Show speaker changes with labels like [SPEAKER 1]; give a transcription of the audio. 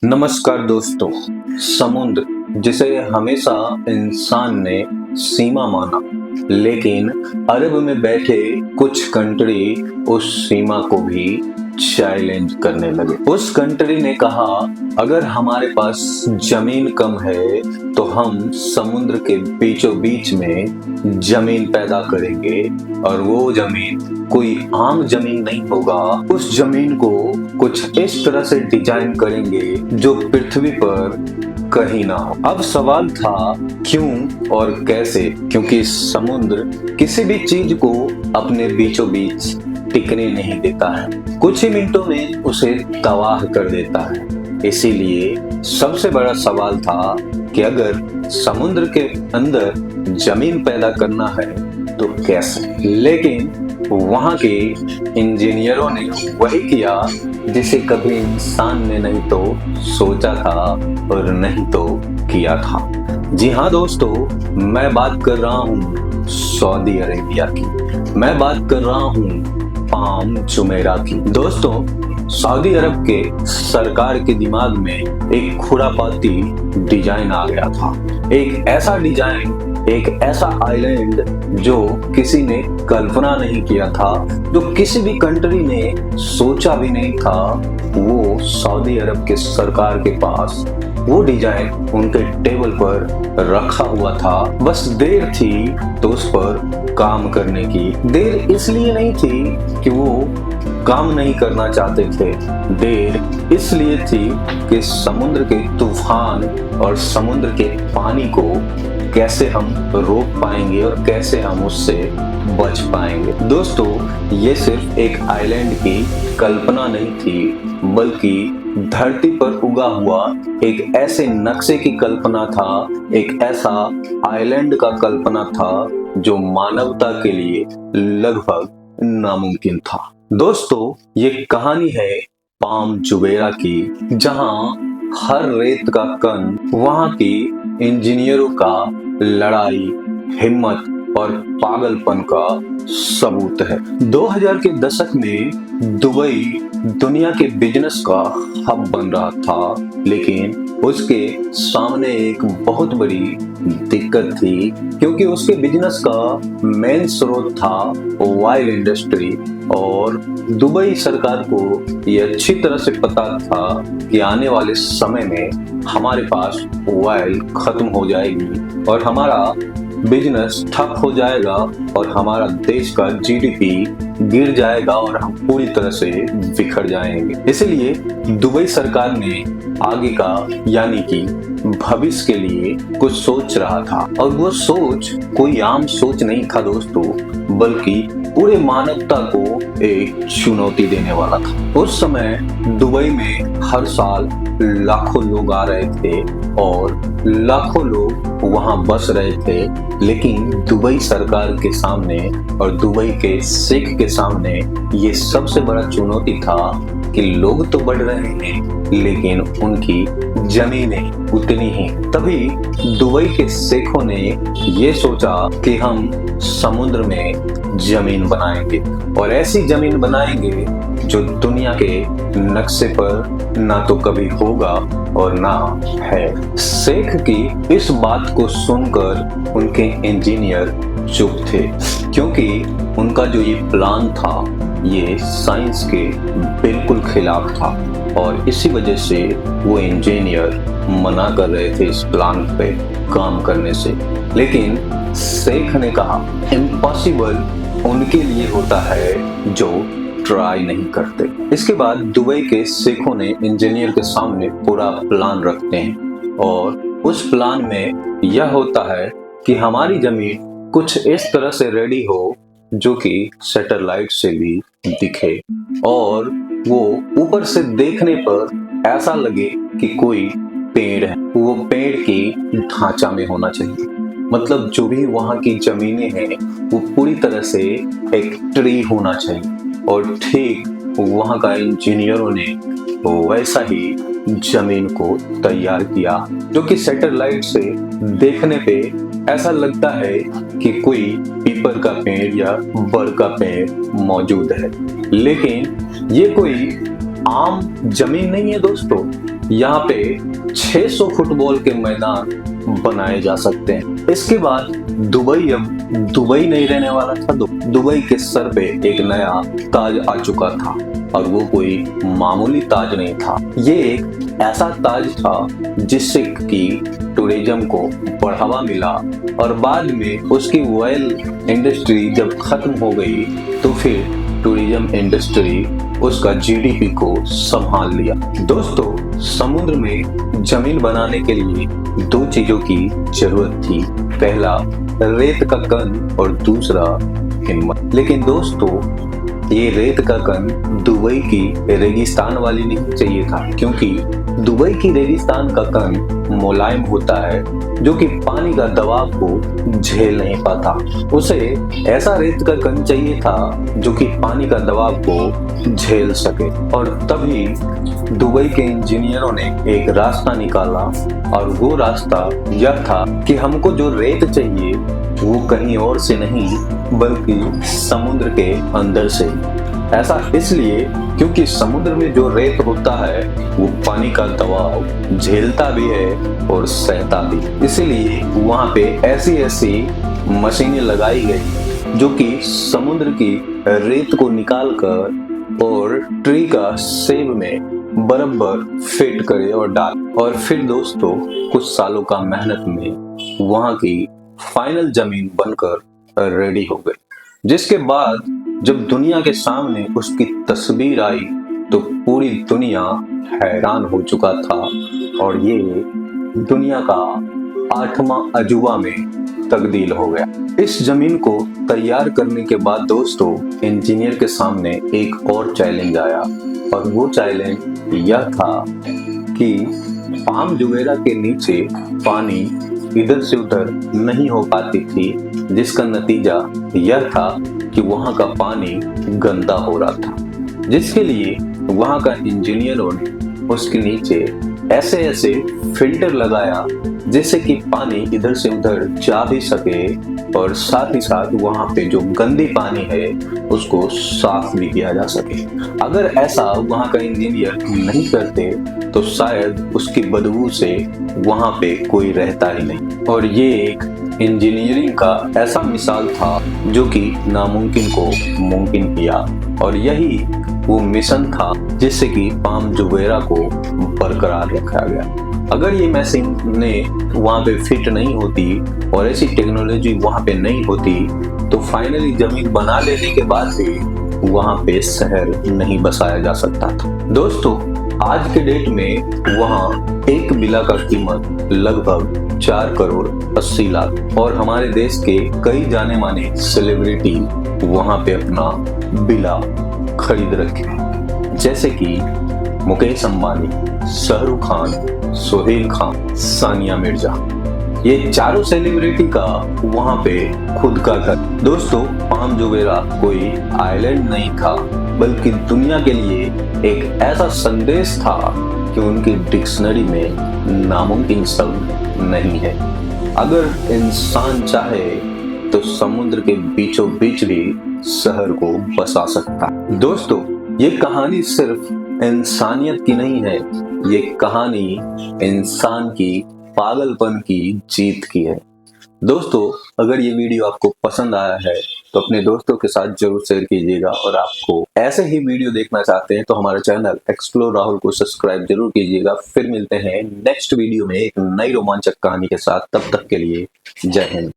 [SPEAKER 1] नमस्कार दोस्तों। समुद्र जिसे हमेशा इंसान ने सीमा माना, लेकिन अरब में बैठे कुछ कंट्री उस सीमा को भी चैलेंज करने लगे। उस कंट्री ने कहा, अगर हमारे पास जमीन कम है तो हम समुद्र के बीचों बीच में जमीन पैदा करेंगे, और वो जमीन कोई आम जमीन नहीं होगा। उस जमीन को कुछ इस तरह से डिजाइन करेंगे जो पृथ्वी पर कहीं ना हो। अब सवाल था क्यों और कैसे, क्योंकि समुद्र किसी भी चीज को अपने बीचों बीच टिकने नहीं देता है, कुछ ही मिनटों में उसे तबाह कर देता है। इसीलिए सबसे बड़ा सवाल था कि अगर समुद्र के अंदर जमीन पैदा करना है तो कैसे। लेकिन वहां के इंजीनियरों ने वही किया जिसे कभी इंसान ने नहीं तो सोचा था और नहीं तो किया था। जी हाँ दोस्तों, मैं बात कर रहा हूँ सऊदी अरेबिया की। मैं बात कर रहा हूँ पाम जुमेरा की। दोस्तों, सऊदी अरब के सरकार के दिमाग में एक खुरापाती डिजाइन आ गया था। एक ऐसा डिजाइन, एक ऐसा आइलैंड जो किसी ने कल्पना नहीं किया था, जो किसी भी कंट्री ने सोचा भी नहीं था। वो सऊदी अरब के सरकार के पास वो डिजाइन उनके टेबल पर रखा हुआ था। बस देर थी तो उस पर काम करने की। देर इसलिए नहीं थी कि वो काम नहीं करना चाहते थे, देर इसलिए थी कि समुद्र के तूफान और समुद्र के पानी को कैसे हम रोक पाएंगे और कैसे हम उससे बच पाएंगे। दोस्तों, ये सिर्फ एक आइलैंड की कल्पना नहीं थी, बल्कि धरती पर उगा हुआ एक ऐसे नक्शे की कल्पना था, एक ऐसा आइलैंड का कल्पना था जो मानवता के लिए लगभग नामुमकिन था। दोस्तों, ये कहानी है पाम जुमेरा की, जहां हर रेत का कण वहां की इंजीनियरों का लड़ाई, हिम्मत और पागलपन का सबूत है। 2000 के दशक में दुबई दुनिया के बिजनेस का हब बन रहा था, लेकिन उसके सामने एक बहुत बड़ी दिक्कत थी, क्योंकि उसके बिजनेस का मेन स्रोत था ऑयल इंडस्ट्री। और दुबई सरकार को ये अच्छी तरह से पता था कि आने वाले समय में हमारे पास ऑयल खत्म हो जाएगी और हमारा बिजनेस ठप हो जाएगा और हमारा देश का जीडीपी गिर जाएगा और हम पूरी तरह से बिखर जाएंगे। इसलिए दुबई सरकार ने आगे का, यानी कि भविष्य के लिए कुछ सोच रहा था, और वो सोच कोई आम सोच नहीं था दोस्तों, बल्कि पूरे मानवता को एक चुनौती देने वाला था। उस समय दुबई में हर साल लाखों लोग आ रहे थे और लाखों लोग वहां बस रहे थे, लेकिन दुबई सरकार के सामने और दुबई के शेख के सामने ये सबसे बड़ा चुनौती था कि लोग तो बढ़ रहे हैं, लेकिन उनकी जमीनें उतनी ही। तभी दुबई के शेखों ने ये सोचा कि हम समुद्र में जमीन बनाएंगे, और ऐसी जमीन बनाएंगे जो दुनिया के नक्शे पर ना तो कभी होगा और ना है। शेख की इस बात को सुनकर उनके इंजीनियर चुप थे, क्योंकि उनका जो ये प्लान था ये साइंस के बिल्कुल खिलाफ था, और इसी वजह से वो इंजीनियर मना कर रहे थे इस प्लान पे काम करने से। लेकिन शेख ने कहा, इम्पॉसिबल उनके लिए होता है जो ट्राई नहीं करते। इसके बाद दुबई के शेखों ने इंजीनियर के सामने पूरा प्लान रखते हैं, और उस प्लान में यह होता है कि हमारी जमीन कुछ इस तरह से रेडी हो जो कि सैटेलाइट से भी दिखे, और वो ऊपर से देखने पर ऐसा लगे कि कोई पेड़ है। वो पेड़ की ढांचा में होना चाहिए, मतलब जो भी वहां की जमीनें हैं वो पूरी तरह से एक ट्री होना चाहिए। और ठीक वहां का इंजीनियरों ने वैसा ही जमीन को तैयार किया, जो कि सैटेलाइट से देखने पे ऐसा लगता है कि कोई पीपल का पेड़ या बर का पेड़ मौजूद है। लेकिन ये कोई आम जमीन नहीं है दोस्तों, यहाँ पे 600 फुटबॉल के मैदान बनाए जा सकते हैं। इसके बाद दुबई अब दुबई नहीं रहने वाला था। दुबई के सर पे एक नया ताज आ चुका था और वो कोई मामूली ताज नहीं था। ये एक ऐसा ताज था जिससे कि टूरिज्म को बढ़ावा मिला और बाद में उसकी ऑयल इंडस्ट्री जब खत्म हो गई तो फिर टूरिज्म इंडस्ट्री उसका जीडीपी को संभाल लिया। दोस्तों, समुद्र में जमीन बनाने के लिए दो चीजों की जरूरत थी, पहला रेत का कण और दूसरा हिम्मत। लेकिन दोस्तों, ये रेत का कण दुबई की रेगिस्तान वाली नहीं चाहिए था, क्योंकि दुबई की रेगिस्तान का कण मुलायम होता है जो कि पानी का दबाव को झेल नहीं पाता। उसे ऐसा रेत का कण चाहिए था जो कि पानी का दबाव को झेल सके। और तभी दुबई के इंजीनियरों ने एक रास्ता निकाला और वो रास्ता यह था कि हमको जो रेत चाहिए वो कहीं और से नहीं बल्कि समुद्र के अंदर से। ऐसा इसलिए क्योंकि समुद्र में जो रेत होता है वो पानी का दबाव झेलता भी है और सहता भी। इसीलिए वहां पे ऐसी ऐसी मशीनें लगाई गई जो कि समुद्र की रेत को निकालकर और ट्री का शेप में बराबर फिट करे और डाल। और फिर दोस्तों, कुछ सालों का मेहनत में वहां की फाइनल जमीन बनकर रेडी हो गई, जिसके बाद जब दुनिया के सामने उसकी तस्वीर आई तो पूरी दुनिया हैरान हो चुका था और ये दुनिया का 8वां अजूबा में तब्दील हो गया। इस जमीन को तैयार करने के बाद दोस्तों, इंजीनियर के सामने एक और चैलेंज आया और वो चैलेंज यह था कि पाम जुमेरा के नीचे पानी इधर से उधर नहीं हो पाती थी, जिसका नतीजा यह था कि वहां का पानी गंदा हो रहा था, जिसके लिए वहां का इंजीनियरों ने उसके नीचे ऐसे ऐसे फिल्टर लगाया जिससे कि पानी इधर से उधर जा भी सके और साथ ही साथ वहां पे जो गंदी पानी है उसको साफ भी किया जा सके। अगर ऐसा वहां का इंजीनियर नहीं करते तो शायद उसकी बदबू से वहां पे कोई रहता ही नहीं। और ये एक इंजीनियरिंग का ऐसा मिसाल था जो कि नामुमकिन को मुमकिन किया और यही वो मिशन था जिससे कि पाम जुमेरा को बरकरार रखा गया। अगर ये मशीन ने वहां पे फिट नहीं होती और ऐसी टेक्नोलॉजी वहां पे नहीं होती तो फाइनली जमीन बना लेने के बाद भी वहां पे शहर नहीं बसाया जा सकता था। दोस्तों, आज के डेट में वहां एक बिला का कीमत लगभग 4 करोड़ 80 लाख और हमारे देश के कई जाने माने सेलिब्रिटी वहां पे अपना बिला खरीद रखे, जैसे कि मुकेश अंबानी, शाहरुख खान, सोहेल खान, सानिया मिर्जा। ये चारों सेलिब्रिटी का वहां पे खुद का घर। दोस्तों, पाम जुमेरा कोई आइलैंड नहीं था बल्कि दुनिया के लिए एक ऐसा संदेश था कि उनकी डिक्शनरी में नामुमकिन शब्द नहीं है। अगर इंसान चाहे तो समुद्र के बीचों बीच भी शहर को बसा सकता है। दोस्तों, ये कहानी सिर्फ इंसानियत की नहीं है, ये कहानी इंसान की पागलपन की जीत की है। दोस्तों, अगर ये वीडियो आपको पसंद आया है तो अपने दोस्तों के साथ जरूर शेयर कीजिएगा और आपको ऐसे ही वीडियो देखना चाहते हैं तो हमारे चैनल एक्सप्लोर राहुल को सब्सक्राइब जरूर कीजिएगा। फिर मिलते हैं नेक्स्ट वीडियो में एक नई रोमांचक कहानी के साथ। तब तक के लिए जय हिंद।